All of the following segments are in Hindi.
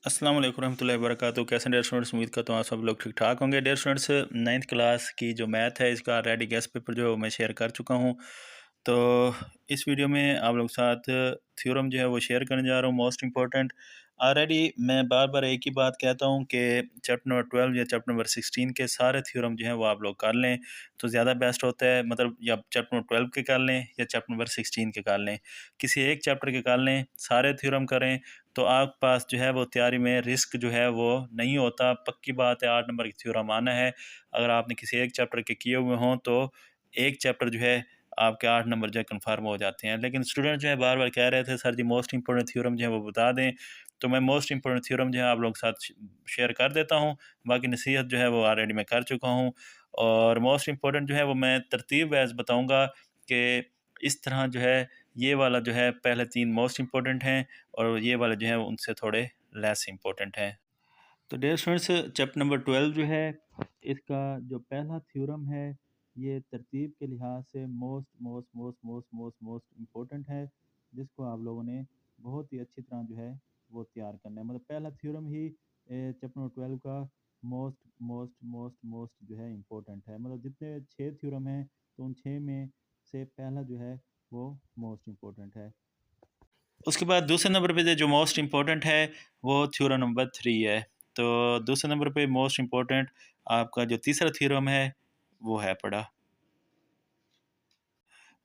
अस्सलाम वालेकुम रहमतुल्लाहि व बरकातहू। कैसे डियर स्टूडेंट्स, उम्मीद करता हूँ आप सब लोग ठीक ठाक होंगे। डियर स्टूडेंट्स, 9th क्लास की जो मैथ है इसका ऑलरेडी गेस्ट पेपर जो मैं शेयर कर चुका हूँ। तो इस वीडियो में आप लोग साथ थ्योरम जो है वो शेयर करने जा रहा हूँ, मोस्ट इंपॉर्टेंट। ऑलरेडी मैं बार बार एक ही बात कहता हूँ कि चैप्टर नंबर 12 या चैप्टर नंबर 16 के सारे थ्योरम जो हैं वो आप लोग कर लें तो ज़्यादा बेस्ट होता है। मतलब या चैप्टर नंबर 12 के कर लें या चैप्टर नंबर 16 के कर लें, किसी एक चैप्टर के कर लें, सारे थ्योरम करें तो आपके पास जो है वो तैयारी में रिस्क जो है वो नहीं होता। पक्की बात है, 8 नंबर की थ्योरम आना है। अगर आपने किसी एक चैप्टर के किए हुए हों तो एक चैप्टर जो है आपके 8 नंबर जो है कन्फर्म हो जाते हैं। लेकिन स्टूडेंट जो है बार बार कह रहे थे सर जी मोस्ट इंपॉर्टेंट थ्योरम जो है वो बता दें, तो मैं मोस्ट इंपॉर्टेंट थ्योरम जो है आप लोग के साथ शेयर कर देता हूँ। बाकी नसीहत जो है वो ऑलरेडी मैं कर चुका हूँ, और मोस्ट इंपॉर्टेंट जो है वो मैं तरतीब वाइज बताऊँगा कि इस तरह जो है ये वाला जो है पहले 3 मोस्ट इंपॉर्टेंट हैं और ये वाले जो हैं उनसे थोड़े लेस इंपॉर्टेंट हैं। तो डियर स्टूडेंट्स, चैप्टर नंबर 12 जो है इसका जो पहला थ्योरम है ये तरतीब के लिहाज से most most most most most most important है, जिसको आप लोगों ने बहुत ही अच्छी तरह जो है वो तैयार करना है। मतलब पहला थ्योरम ही चैप्टर नंबर 12 का मोस्ट मोस्ट मोस्ट मोस्ट जो है इम्पोर्टेंट है। मतलब जितने 6 थ्योरम हैं तो उन 6 में से पहला जो है वो मोस्ट इम्पोर्टेंट है। उसके बाद दूसरे नंबर पे जो मोस्ट इम्पोर्टेंट है वो थ्योरम नंबर 3 है। तो दूसरे नंबर पे मोस्ट इम्पोर्टेंट आपका जो तीसरा थ्योरम है वो है पढ़ा,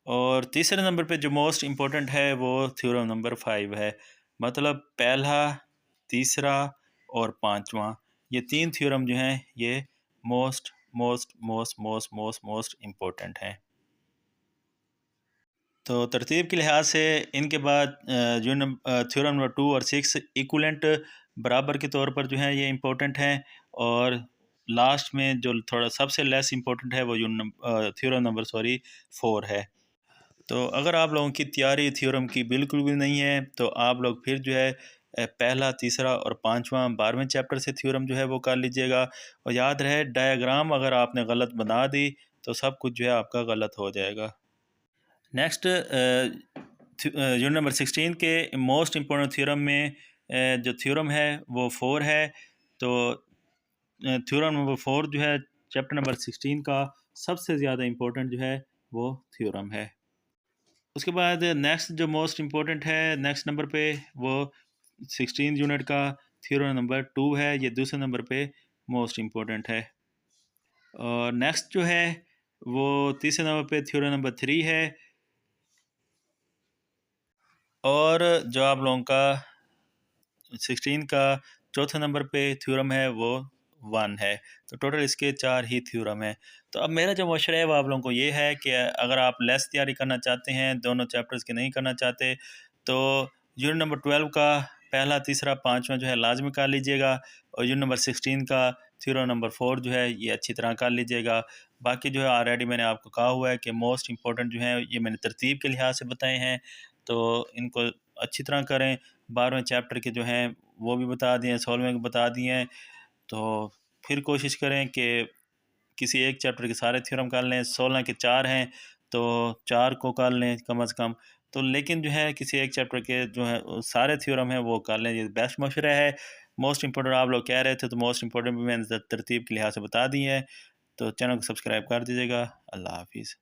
और तीसरे नंबर पे जो मोस्ट इम्पोर्टेंट है वो थ्योरम नंबर 5 है। मतलब पहला, तीसरा और पांचवा, ये 3 थ्योरम जो हैं ये most most most most most most important हैं। तो तरतीब के लिहाज से इनके बाद जो थ्योरम नंबर 2 और 6 इक्वलेंट बराबर के तौर पर जो है ये इम्पोर्टेंट हैं, और लास्ट में जो थोड़ा सबसे लेस इम्पोर्टेंट है वो जो थ्योरम नंबर 4 है। तो अगर आप लोगों की तैयारी थ्योरम की बिल्कुल भी नहीं है तो आप लोग फिर जो है पहला, तीसरा और पांचवा 12वें चैप्टर से थ्योरम जो है वो कर लीजिएगा। और याद रहे, डायग्राम अगर आपने गलत बना दी तो सब कुछ जो है आपका गलत हो जाएगा। नेक्स्ट यूनिट नंबर 16 के मोस्ट इम्पोर्टेंट थ्योरम में जो थ्योरम है वो 4 है। तो थ्योरम नंबर 4 जो है चैप्टर नंबर 16 का सबसे ज़्यादा इम्पोर्टेंट जो है वो थ्योरम है। उसके बाद नेक्स्ट जो मोस्ट इम्पोर्टेंट है नेक्स्ट नंबर पे वो 16 यूनिट का थ्योरम नंबर 2 है। ये दूसरे नंबर पे मोस्ट इम्पोर्टेंट है। और नेक्स्ट जो है वो तीसरे नंबर पे थ्योरम नंबर 3 है। और जो आप लोगों का 16 का चौथे नंबर पे थ्योरम है वो 1 है। तो टोटल इसके 4 ही थ्योरम है। तो अब मेरा जो मशवरा है वो आप लोगों को ये है कि अगर आप लेस तैयारी करना चाहते हैं, दोनों चैप्टर्स की नहीं करना चाहते, तो यूनिट नंबर 12 का पहला, तीसरा, पाँचवा जो है लाजमी कर लीजिएगा, और यूनिट नंबर 16 का थ्योरम नंबर 4 जो है ये अच्छी तरह कर लीजिएगा। बाकी जो है ऑलरेडी मैंने आपको कहा हुआ है कि मोस्ट इंपॉर्टेंट जो है ये मैंने तरतीब के लिहाज से बताए हैं, तो इनको अच्छी तरह करें। 12वें चैप्टर के जो हैं वो भी बता दिए हैं, 16वें के बता दिए हैं। तो फिर कोशिश करें कि किसी एक चैप्टर के सारे थ्योरम कर लें। 16 के 4 हैं तो 4 को कर लें कम अज़ कम। तो लेकिन जो है किसी एक चैप्टर के जो है सारे थ्योरम हैं वो कर लें, ये बेस्ट मशवरा है। मोस्ट इंपॉर्टेंट आप लोग कह रहे थे तो मोस्ट इंपॉर्टेंट भी मैंने तरतीब के लिहाज से बता दी है। तो चैनल को सब्सक्राइब कर दीजिएगा। अल्लाह हाफिज़।